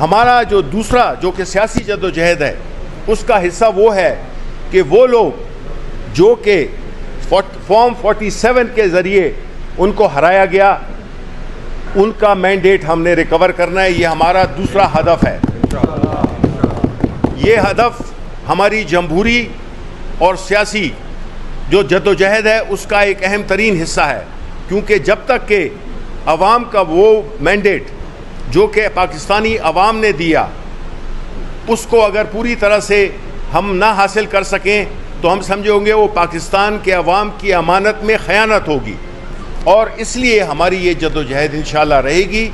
हमारा जो दूसरा जो कि सियासी जद्दोजहद है उसका हिस्सा वो है कि वो लोग जो कि फॉर्म 47 के ज़रिए उनको हराया गया, उनका मैंडेट हमने रिकवर करना है। ये हमारा दूसरा हदफ है। ये हदफ हमारी जमहूरी और सियासी जो जद्दोजहद है उसका एक अहम तरीन हिस्सा है, क्योंकि जब तक के अवाम का वो मैंडेट जो कि पाकिस्तानी अवाम ने दिया उसको अगर पूरी तरह से हम ना हासिल कर सकें तो हम समझे होंगे वो पाकिस्तान के अवाम की अमानत में ख़यानत होगी। और इसलिए हमारी ये जद्दोजहद इंशाअल्लाह रहेगी।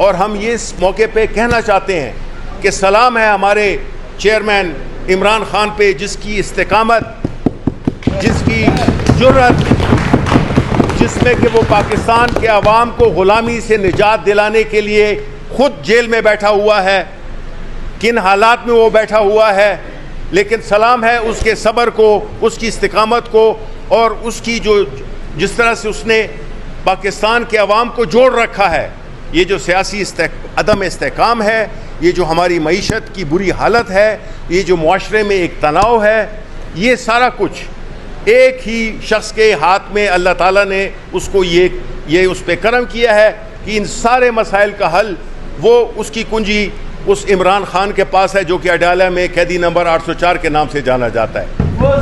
और हम ये इस मौके पे कहना चाहते हैं कि सलाम है हमारे चेयरमैन इमरान खान पे, जिसकी इस्तेकामत, जिसकी जुर्रत, जिसमें कि वो पाकिस्तान के अवाम को ग़ुलामी से निजात दिलाने के लिए ख़ुद जेल में बैठा हुआ है, किन हालात में वो बैठा हुआ है, लेकिन सलाम है उसके सब्र को, उसकी इस्तिकामत को और उसकी जो जिस तरह से उसने पाकिस्तान के अवाम को जोड़ रखा है। ये जो सियासी अदम इस्तेकाम है, ये जो हमारी मईशत की बुरी हालत है, ये जो मुआशरे में एक तनाव है, ये सारा कुछ एक ही शख्स के हाथ में अल्लाह ताला ने उसको ये उस पर करम किया है कि इन सारे मसाइल का हल वो उसकी कुंजी उस इमरान खान के पास है, जो कि अडाला में कैदी नंबर 804 के नाम से जाना जाता है।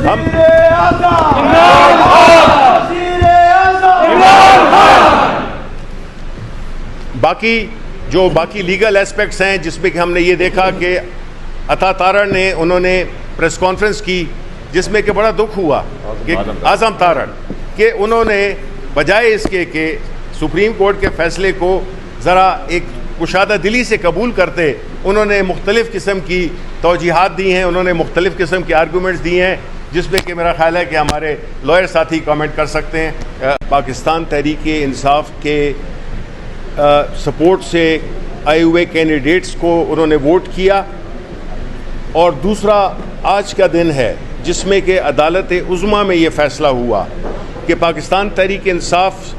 हम बाकी लीगल एस्पेक्ट्स हैं, जिसमें कि हमने ये देखा कि अता तारण ने उन्होंने प्रेस कॉन्फ्रेंस की, जिसमें कि बड़ा दुख हुआ कि आज़म तारण कि उन्होंने बजाय इसके कि सुप्रीम कोर्ट के फ़ैसले को ज़रा एक कुशादा दिली से कबूल करते, उन्होंने मुख्तलिफ़ किस्म की तौजीहात दी हैं, उन्होंने मुख्तलिफ़ किस्म के आर्गूमेंट्स दिए हैं, जिसमें कि मेरा ख़्याल है कि हमारे लॉयर साथी कमेंट कर सकते हैं। पाकिस्तान तहरीक इंसाफ के सपोर्ट से आए हुए कैंडिडेट्स को उन्होंने वोट किया। और दूसरा आज का दिन है जिसमें कि अदालत उज़्मा में ये फ़ैसला हुआ कि पाकिस्तान तहरीक इंसाफ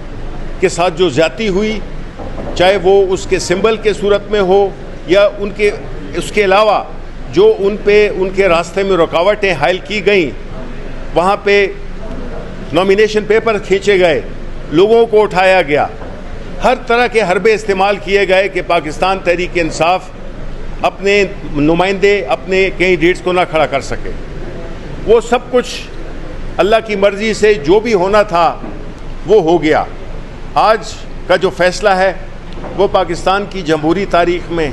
के साथ जो ज़्यादती हुई, चाहे वो उसके सिंबल के सूरत में हो या उसके अलावा जो उनके रास्ते में रुकावटें हायल की गई, वहाँ पे नॉमिनेशन पेपर खींचे गए, लोगों को उठाया गया, हर तरह के हरबे इस्तेमाल किए गए कि पाकिस्तान तहरीक इंसाफ अपने नुमाइंदे, अपने कैंडिडेट्स को ना खड़ा कर सके। वो सब कुछ अल्लाह की मर्ज़ी से जो भी होना था वो हो गया। आज का जो फ़ैसला है वो पाकिस्तान की जमहूरी तारीख़ में,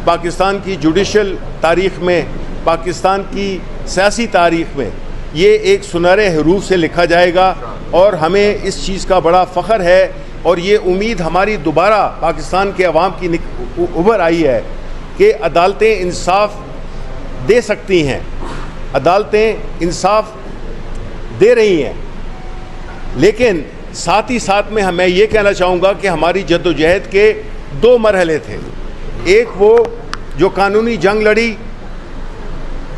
पाकिस्तान की जुडिशल तारीख़ में, पाकिस्तान की सियासी तारीख़ में ये एक सुनहरे हरूफ से लिखा जाएगा। और हमें इस चीज़ का बड़ा फ़ख्र है और ये उम्मीद हमारी दोबारा पाकिस्तान के अवाम की उभर आई है कि अदालतें इंसाफ दे सकती हैं, अदालतें इंसाफ दे रही हैं। लेकिन साथ ही साथ में मैं ये कहना चाहूँगा कि हमारी जद्दोजहद के दो मरहले थे, एक वो जो कानूनी जंग लड़ी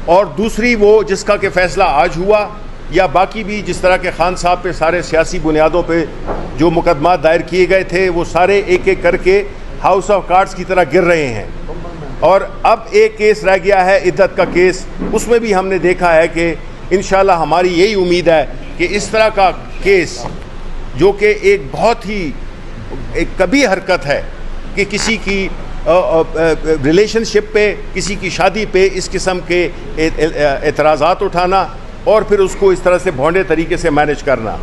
और दूसरी वो जिसका कि फ़ैसला आज हुआ, या बाकी भी जिस तरह के खान साहब पे सारे सियासी बुनियादों पे जो मुकदमात दायर किए गए थे वो सारे एक एक करके हाउस ऑफ कार्ड्स की तरह गिर रहे हैं। और अब एक केस रह गया है, इद्दत का केस, उसमें भी हमने देखा है कि इंशाल्लाह हमारी यही उम्मीद है कि इस तरह का केस जो कि एक बहुत ही एक कभी हरकत है कि किसी की रिलेशनशिप पे, किसी की शादी पे इस किस्म के एतराज़ात उठाना और फिर उसको इस तरह से भोंडे तरीके से मैनेज करना,